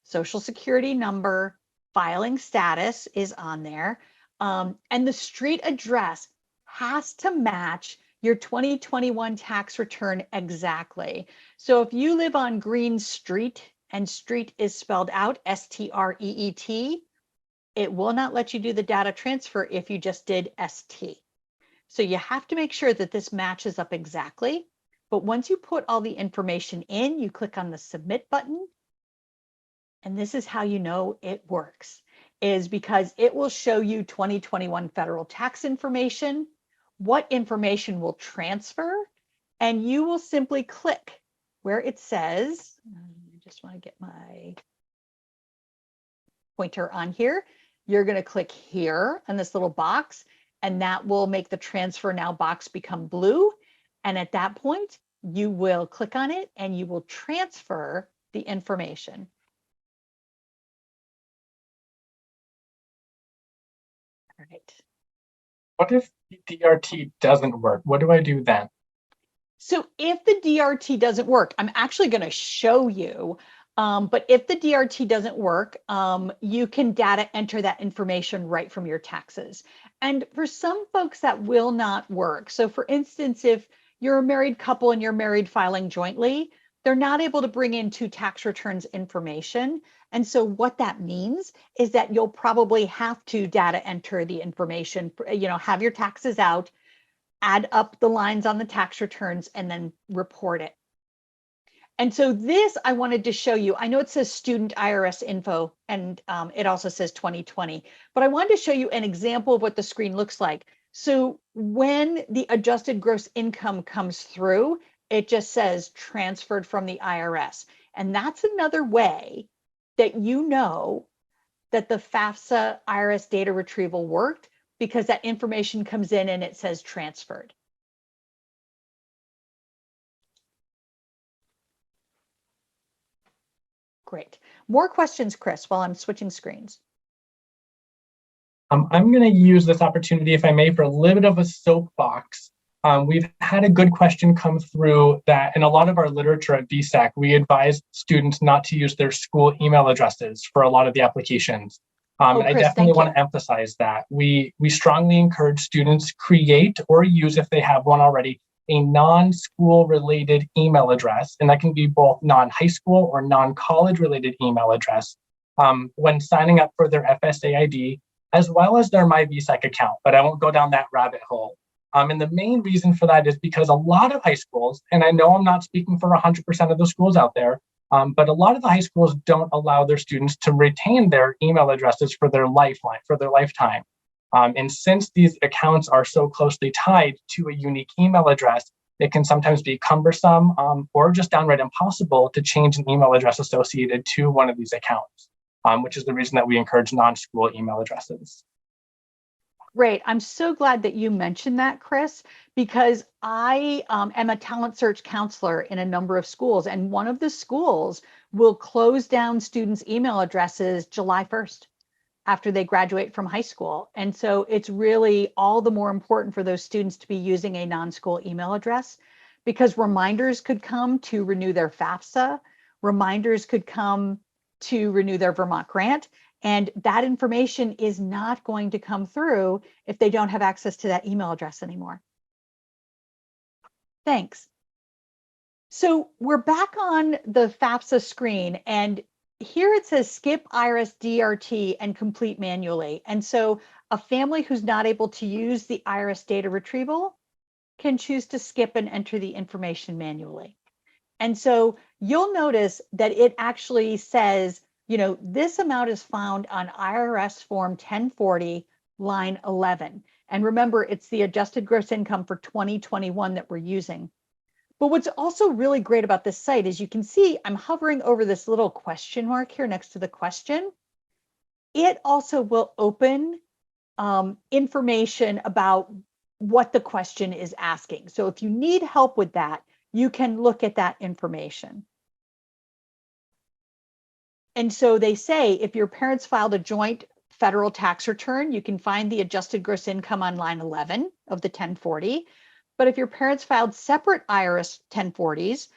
social security number, filing status is on there. And the street address has to match your 2021 tax return exactly. So if you live on Green Street, and street is spelled out S-T-R-E-E-T, it will not let you do the data transfer if you just did ST. So you have to make sure that this matches up exactly. But once you put all the information in, you click on the submit button. And this is how you know it works, is because it will show you 2021 federal tax information, what information will transfer, and you will simply click where it says, I just want to get my pointer on here. You're going to click here on this little box, and that will make the transfer now box become blue. And at that point, you will click on it and you will transfer the information. All right. What if the DRT doesn't work? What do I do then? So if the DRT doesn't work, I'm actually going to show you, but if the DRT doesn't work, you can data enter that information right from your taxes. And for some folks that will not work. So for instance, if you're a married couple and you're married filing jointly, they're not able to bring in two tax returns information. And so what that means is that you'll probably have to data enter the information, have your taxes out, add up the lines on the tax returns, and then report it. And so this I wanted to show you. I know it says student IRS info, and it also says 2020, but I wanted to show you an example of what the screen looks like. So when the adjusted gross income comes through, it just says transferred from the IRS. And that's another way that you know that the FAFSA IRS data retrieval worked, because that information comes in and it says transferred. Great. More questions, Chris, while I'm switching screens. I'm going to use this opportunity, if I may, for a little bit of a soapbox. We've had a good question come through that in a lot of our literature at VSAC, we advise students not to use their school email addresses for a lot of the applications. Chris, I definitely want to emphasize that. We strongly encourage students create or use, if they have one already, a non-school related email address, and that can be both non-high school or non-college related email address when signing up for their FSA ID, as well as their My VSAC account, but I won't go down that rabbit hole. And the main reason for that is because a lot of high schools, and I know I'm not speaking for 100% of the schools out there, but a lot of the high schools don't allow their students to retain their email addresses for their lifetime. And since these accounts are so closely tied to a unique email address, it can sometimes be cumbersome or just downright impossible to change an email address associated to one of these accounts, which is the reason that we encourage non-school email addresses. Great. I'm so glad that you mentioned that, Chris, because I am a talent search counselor in a number of schools, and one of the schools will close down students' email addresses July 1st after they graduate from high school. And so it's really all the more important for those students to be using a non-school email address, because reminders could come to renew their FAFSA, reminders could come to renew their Vermont grant, and that information is not going to come through if they don't have access to that email address anymore. Thanks. So we're back on the FAFSA screen, and here it says skip IRS DRT and complete manually. And so a family who's not able to use the IRS data retrieval can choose to skip and enter the information manually. And so you'll notice that it actually says, you know, this amount is found on IRS form 1040, line 11. And remember, it's the adjusted gross income for 2021 that we're using. But what's also really great about this site is you can see I'm hovering over this little question mark here next to the question. It also will open information about what the question is asking. So if you need help with that, you can look at that information. And so they say if your parents filed a joint federal tax return, you can find the adjusted gross income on line 11 of the 1040. But if your parents filed separate IRS 1040s,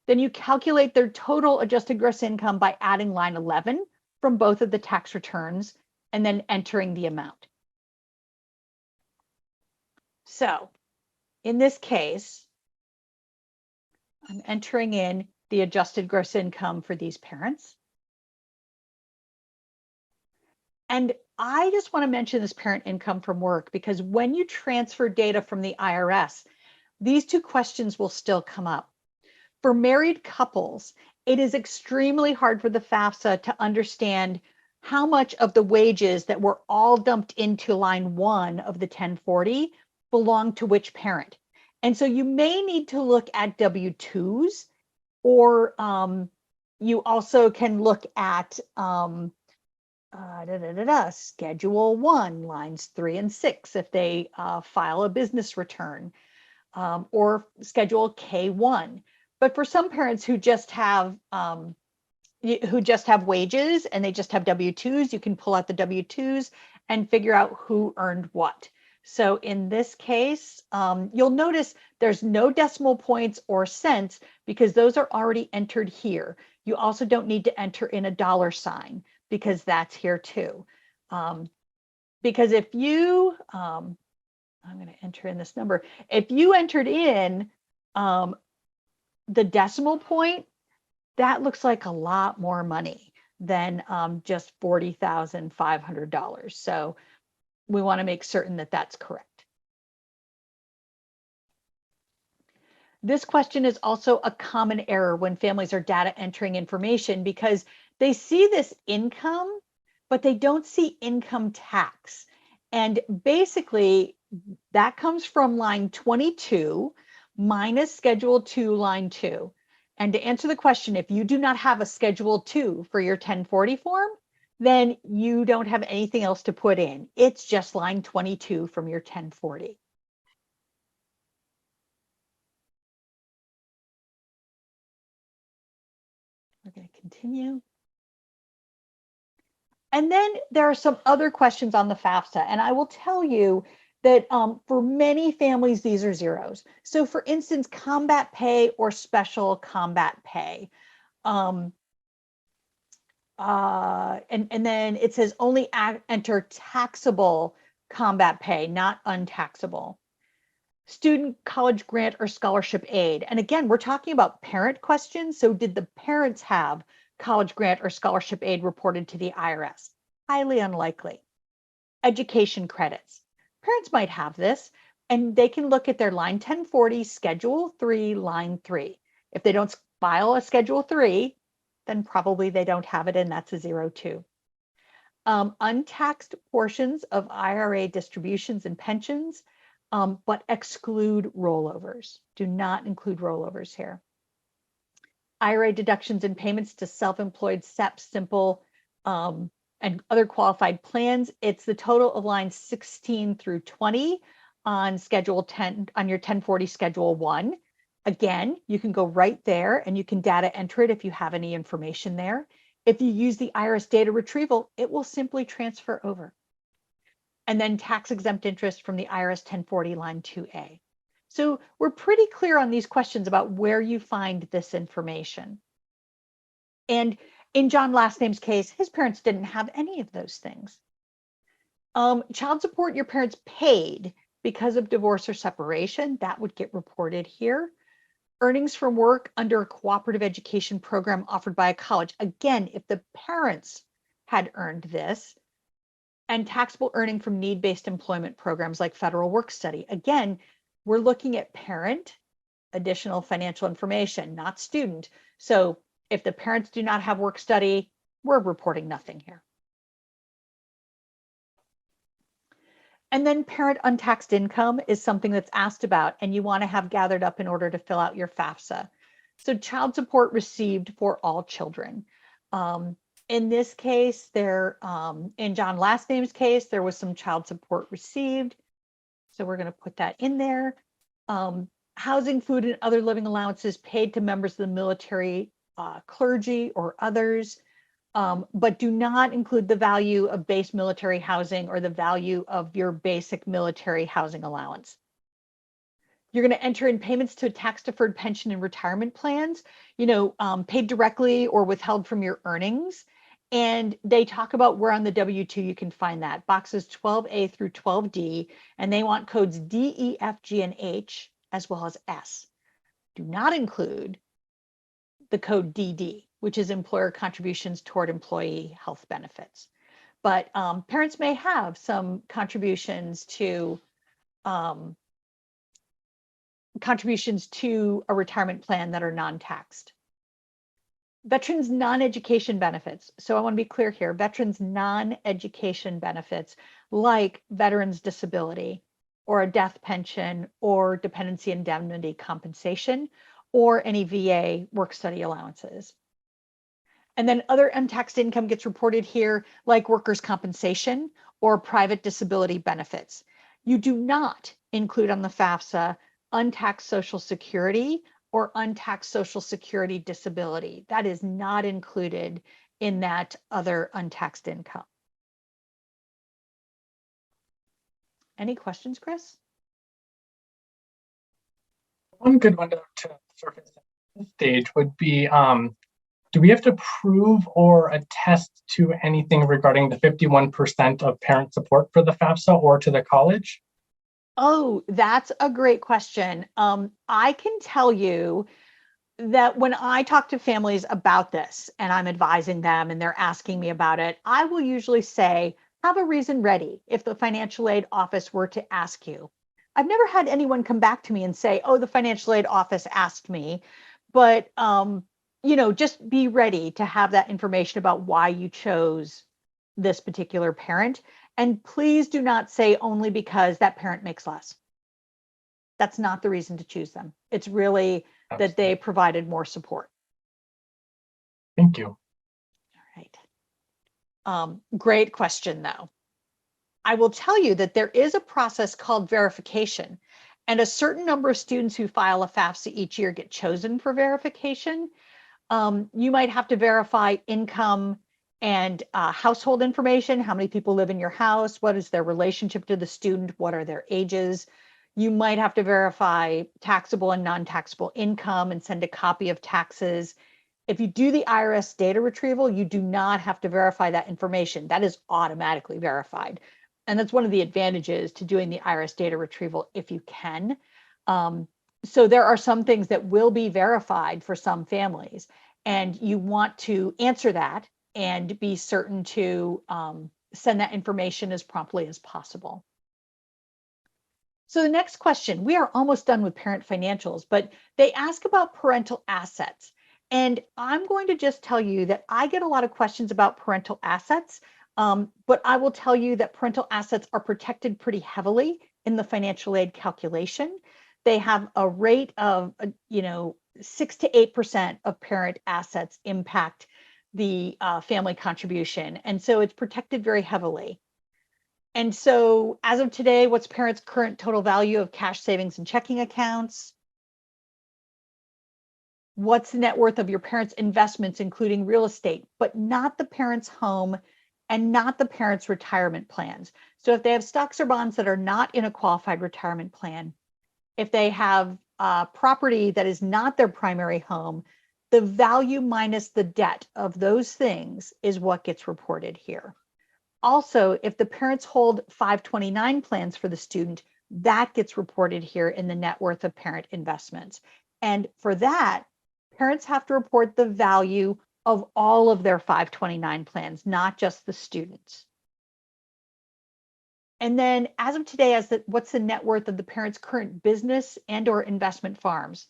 then you calculate their total adjusted gross income by adding line 11 from both of the tax returns and then entering the amount. So in this case, I'm entering in the adjusted gross income for these parents. And I just want to mention this parent income from work, because when you transfer data from the IRS, these two questions will still come up. For married couples, it is extremely hard for the FAFSA to understand how much of the wages that were all dumped into line 1 of the 1040 belong to which parent. And so you may need to look at W-2s, or you also can look at Schedule 1, lines 3 and 6, if they file a business return, or Schedule K1. But for some parents who just have wages and they just have W-2s, you can pull out the W-2s and figure out who earned what. So in this case, you'll notice there's no decimal points or cents because those are already entered here. You also don't need to enter in a dollar sign because that's here too. Because if you, I'm going to enter in this number. If you entered in the decimal point, that looks like a lot more money than just $40,500. So we want to make certain that that's correct. This question is also a common error when families are data entering information, because they see this income, but they don't see income tax. And basically that comes from line 22 minus Schedule 2, line 2. And to answer the question, if you do not have a Schedule 2 for your 1040 form, then you don't have anything else to put in. It's just line 22 from your 1040. We're going to continue. And then there are some other questions on the FAFSA, and I will tell you that for many families, these are zeros. So for instance, combat pay or special combat pay. And then it says only enter taxable combat pay, not untaxable. Student college grant or scholarship aid. And again, we're talking about parent questions. So did the parents have college grant or scholarship aid reported to the IRS? Highly unlikely. Education credits. Parents might have this, and they can look at their line 1040, Schedule 3, line 3. If they don't file a Schedule 3, then probably they don't have it, and that's a 0 too. Untaxed portions of IRA distributions and pensions, but exclude rollovers. Do not include rollovers here. IRA deductions and payments to self-employed SEP, simple, and other qualified plans. It's the total of lines 16 through 20 on Schedule 10, on your 1040 Schedule 1. Again, you can go right there and you can data enter it if you have any information there. If you use the IRS data retrieval, it will simply transfer over. And then tax exempt interest from the IRS 1040 line 2A. So we're pretty clear on these questions about where you find this information. And in John last name's case, his parents didn't have any of those things. Child support your parents paid because of divorce or separation, that would get reported here. Earnings from work under a cooperative education program offered by a college. Again, if the parents had earned this, and taxable earning from need-based employment programs like federal work study. Again, we're looking at parent, additional financial information, not student. So if the parents do not have work study, we're reporting nothing here. And then parent untaxed income is something that's asked about and you want to have gathered up in order to fill out your FAFSA. So child support received for all children. In this case, in John last name's case, there was some child support received. So we're going to put that in there. Housing, food, and other living allowances paid to members of the military, clergy, or others, but do not include the value of base military housing or the value of your basic military housing allowance. You're going to enter in payments to tax-deferred pension and retirement plans, paid directly or withheld from your earnings. And they talk about where on the W-2 you can find that, boxes 12A through 12D, and they want codes D, E, F, G, and H, as well as S. Do not include the code DD, which is employer contributions toward employee health benefits. But parents may have some contributions to a retirement plan that are non-taxed. Veterans non-education benefits. So I want to be clear here, veterans non-education benefits like veterans disability or a death pension or dependency indemnity compensation or any VA work study allowances. And then other untaxed income gets reported here like workers' compensation or private disability benefits. You do not include on the FAFSA untaxed Social Security or untaxed Social Security disability. That is not included in that other untaxed income. Any questions, Chris? One good one to surface at this stage would be, do we have to prove or attest to anything regarding the 51% of parent support for the FAFSA or to the college? Oh, that's a great question. I can tell you that when I talk to families about this and I'm advising them and they're asking me about it, I will usually say, have a reason ready if the financial aid office were to ask you. I've never had anyone come back to me and say, oh, the financial aid office asked me, but just be ready to have that information about why you chose this particular parent. And please do not say only because that parent makes less. That's not the reason to choose them. It's really that they provided more support. Thank you. All right. Great question, though. I will tell you that there is a process called verification, and a certain number of students who file a FAFSA each year get chosen for verification. You might have to verify income and household information. How many people live in your house? What is their relationship to the student? What are their ages? You might have to verify taxable and non-taxable income and send a copy of taxes. If you do the IRS data retrieval, you do not have to verify that information. That is automatically verified. And that's one of the advantages to doing the IRS data retrieval if you can. So there are some things that will be verified for some families, and you want to answer that and be certain to send that information as promptly as possible. So the next question, we are almost done with parent financials, but they ask about parental assets. And I'm going to just tell you that I get a lot of questions about parental assets, but I will tell you that parental assets are protected pretty heavily in the financial aid calculation. They have a rate of, 6 to 8% of parent assets impact the family contribution. And so it's protected very heavily. And so as of today, what's parents' current total value of cash savings and checking accounts? What's the net worth of your parents' investments, including real estate, but not the parents' home and not the parents' retirement plans. So if they have stocks or bonds that are not in a qualified retirement plan, if they have property that is not their primary home, the value minus the debt of those things is what gets reported here. Also, if the parents hold 529 plans for the student, that gets reported here in the net worth of parent investments. And for that, parents have to report the value of all of their 529 plans, not just the students. And then as of today, what's the net worth of the parent's current business and or investment farms?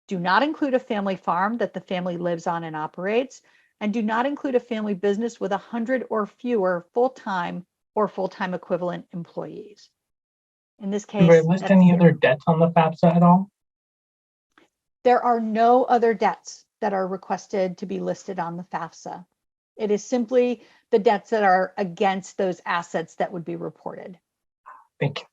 Do not include a family farm that the family lives on and operates, and do not include a family business with 100 or fewer full-time or full-time equivalent employees. In this case, do I list any other debts on the FAFSA at all? There are no other debts that are requested to be listed on the FAFSA. It is simply the debts that are against those assets that would be reported. Thank you.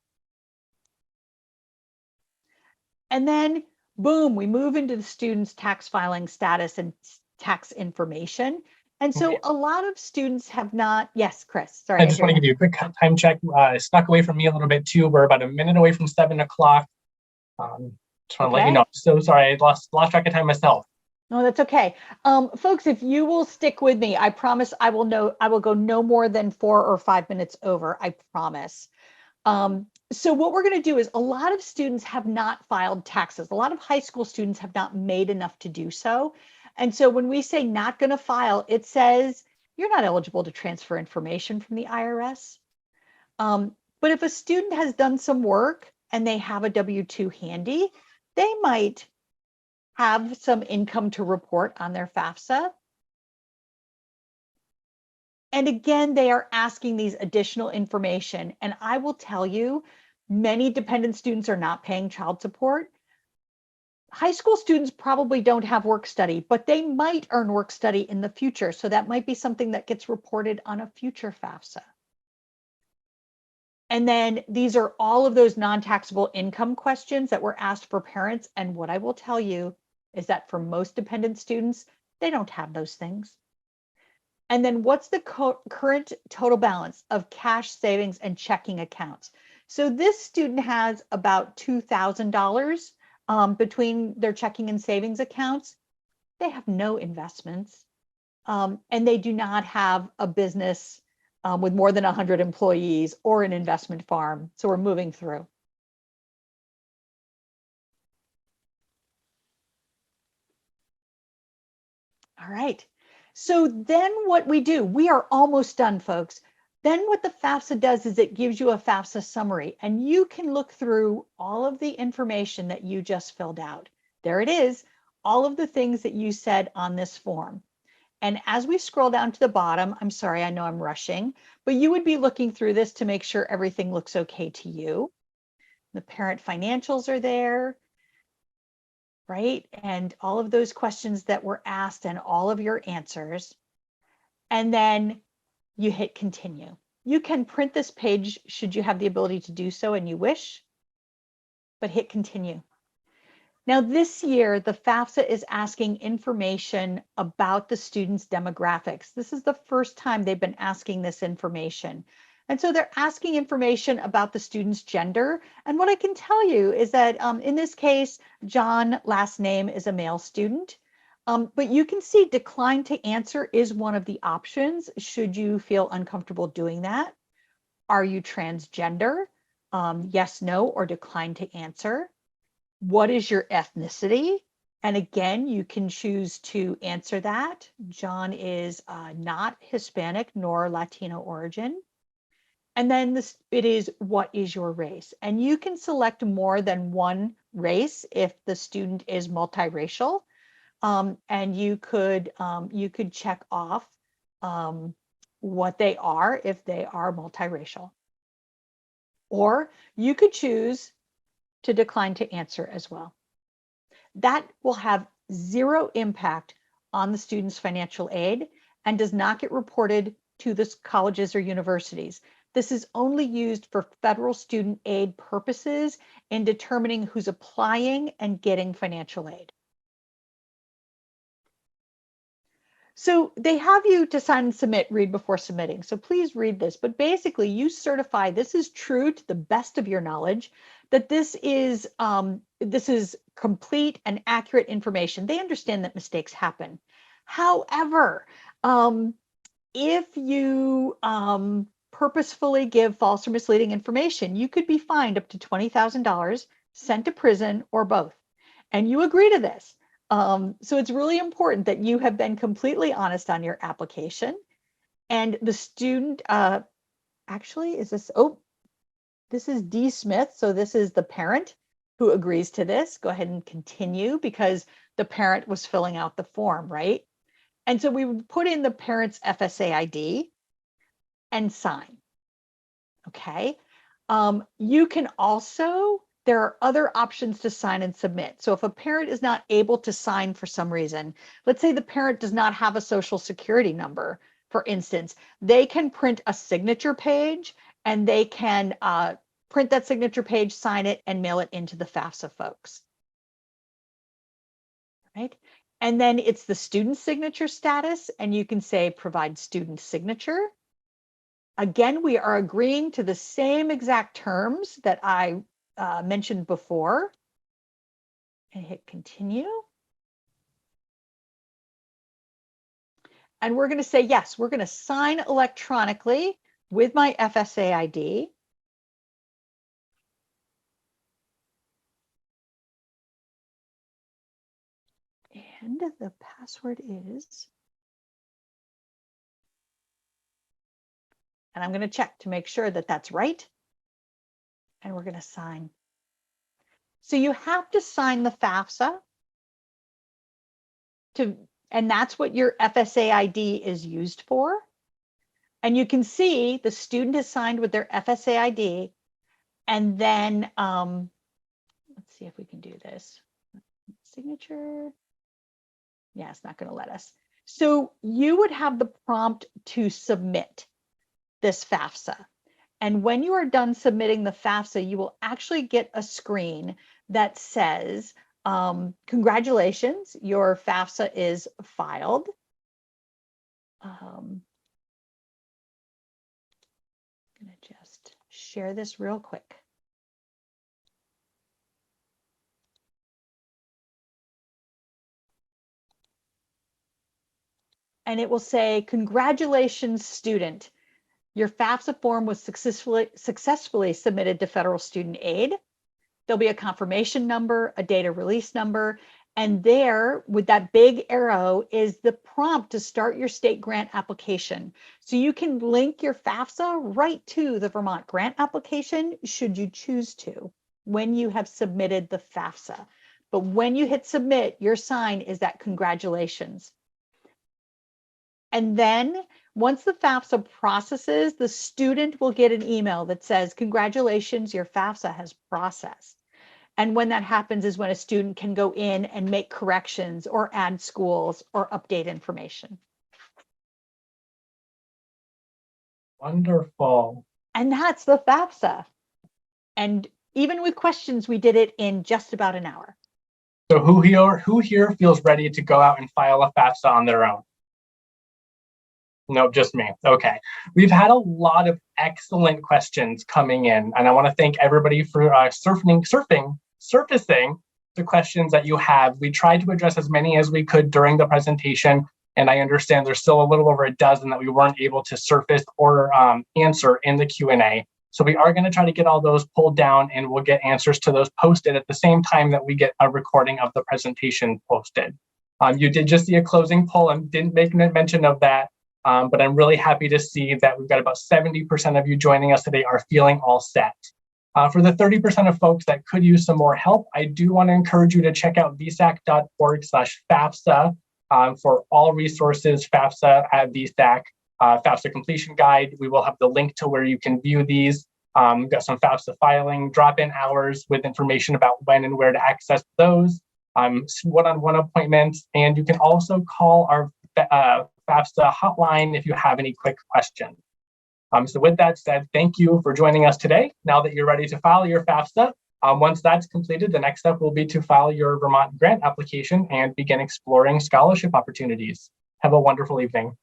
And then, boom, we move into the student's tax filing status and tax information. And so a lot of students have not, yes, Chris, sorry. I just want to give you a quick time check. It snuck away from me a little bit too. We're about a minute away from 7 o'clock. Just want to let you know. So sorry, I lost track of time myself. No, that's okay. Folks, if you will stick with me, I promise I will go no more than 4 or 5 minutes over, I promise. So what we're going to do is a lot of students have not filed taxes. A lot of high school students have not made enough to do so. And so when we say not going to file, it says you're not eligible to transfer information from the IRS. But if a student has done some work and they have a W-2 handy, they might have some income to report on their FAFSA. And again, they are asking these additional information. And I will tell you, many dependent students are not paying child support. High school students probably don't have work study, but they might earn work study in the future. So that might be something that gets reported on a future FAFSA. And then these are all of those non-taxable income questions that were asked for parents. And what I will tell you is that for most dependent students, they don't have those things. And then what's the current total balance of cash savings and checking accounts? So this student has about $2,000 between their checking and savings accounts. They have no investments, and they do not have a business with more than 100 employees or an investment farm. So we're moving through. All right. So then what we do, we are almost done, folks. Then what the FAFSA does is it gives you a FAFSA summary, and you can look through all of the information that you just filled out. There it is, all of the things that you said on this form. And as we scroll down to the bottom, I'm sorry, I know I'm rushing, but you would be looking through this to make sure everything looks okay to you. The parent financials are there, right? And all of those questions that were asked and all of your answers. And then you hit continue. You can print this page should you have the ability to do so and you wish, but hit continue. Now this year, the FAFSA is asking information about the students' demographics. This is the first time they've been asking this information. And so they're asking information about the student's gender. And what I can tell you is that in this case, John, last name, is a male student. But you can see decline to answer is one of the options should you feel uncomfortable doing that. Are you transgender? Yes, no, or decline to answer. What is your ethnicity? And again, you can choose to answer that. John is not Hispanic nor Latino origin. And then it is, what is your race? And you can select more than one race if the student is multiracial. And you could check off what they are if they are multiracial. Or you could choose to decline to answer as well. That will have zero impact on the student's financial aid and does not get reported to the colleges or universities. This is only used for federal student aid purposes in determining who's applying and getting financial aid. So they have you to sign and submit, read before submitting. So please read this, but basically you certify this is true to the best of your knowledge, that this is complete and accurate information. They understand that mistakes happen. However, if you purposefully give false or misleading information, you could be fined up to $20,000, sent to prison, or both. And you agree to this. So it's really important that you have been completely honest on your application. And the student, actually, is this, oh, this is D. Smith. So this is the parent who agrees to this. Go ahead and continue because the parent was filling out the form, right? And so we would put in the parent's FSA ID and sign, okay? You can also, there are other options to sign and submit. So if a parent is not able to sign for some reason, let's say the parent does not have a social security number, for instance, they can print a signature page and they can print that signature page, sign it, and mail it into the FAFSA folks, right? And then it's the student signature status, and you can say provide student signature. Again, we are agreeing to the same exact terms that I mentioned before, and hit continue. And we're going to say, yes, we're going to sign electronically with my FSA ID. And the password is, and I'm going to check to make sure that that's right. And we're going to sign. So you have to sign the FAFSA and that's what your FSA ID is used for. And you can see the student has signed with their FSA ID. And then let's see if we can do this. Signature. Yeah, it's not going to let us. So you would have the prompt to submit this FAFSA. And when you are done submitting the FAFSA, you will actually get a screen that says, congratulations, your FAFSA is filed. I'm going to just share this real quick. And it will say, congratulations, student. Your FAFSA form was successfully submitted to federal student aid. There'll be a confirmation number, a data release number, and there with that big arrow is the prompt to start your state grant application. So you can link your FAFSA right to the Vermont grant application should you choose to when you have submitted the FAFSA. But when you hit submit, your sign is that congratulations. And then once the FAFSA processes, the student will get an email that says, congratulations, your FAFSA has processed. And when that happens is when a student can go in and make corrections or add schools or update information. Wonderful. And that's the FAFSA. And even with questions, we did it in just about an hour. So who here feels ready to go out and file a FAFSA on their own? Nope, just me. Okay. We've had a lot of excellent questions coming in, and I want to thank everybody for surfacing the questions that you have. We tried to address as many as we could during the presentation, and I understand there's still a little over a dozen that we weren't able to surface or answer in the Q&A. So we are going to try to get all those pulled down, and we'll get answers to those posted at the same time that we get a recording of the presentation posted. You did just see a closing poll and didn't make mention of that. But I'm really happy to see that we've got about 70% of you joining us today are feeling all set. For the 30% of folks that could use some more help, I do want to encourage you to check out vsac.org/FAFSA for all resources, FAFSA at VSAC, FAFSA completion guide. We will have the link to where you can view these. We've got some FAFSA filing, drop-in hours with information about when and where to access those, one-on-one appointments, and you can also call our FAFSA hotline if you have any quick questions. So with that said, thank you for joining us today. Now that you're ready to file your FAFSA, once that's completed, the next step will be to file your Vermont grant application and begin exploring scholarship opportunities. Have a wonderful evening.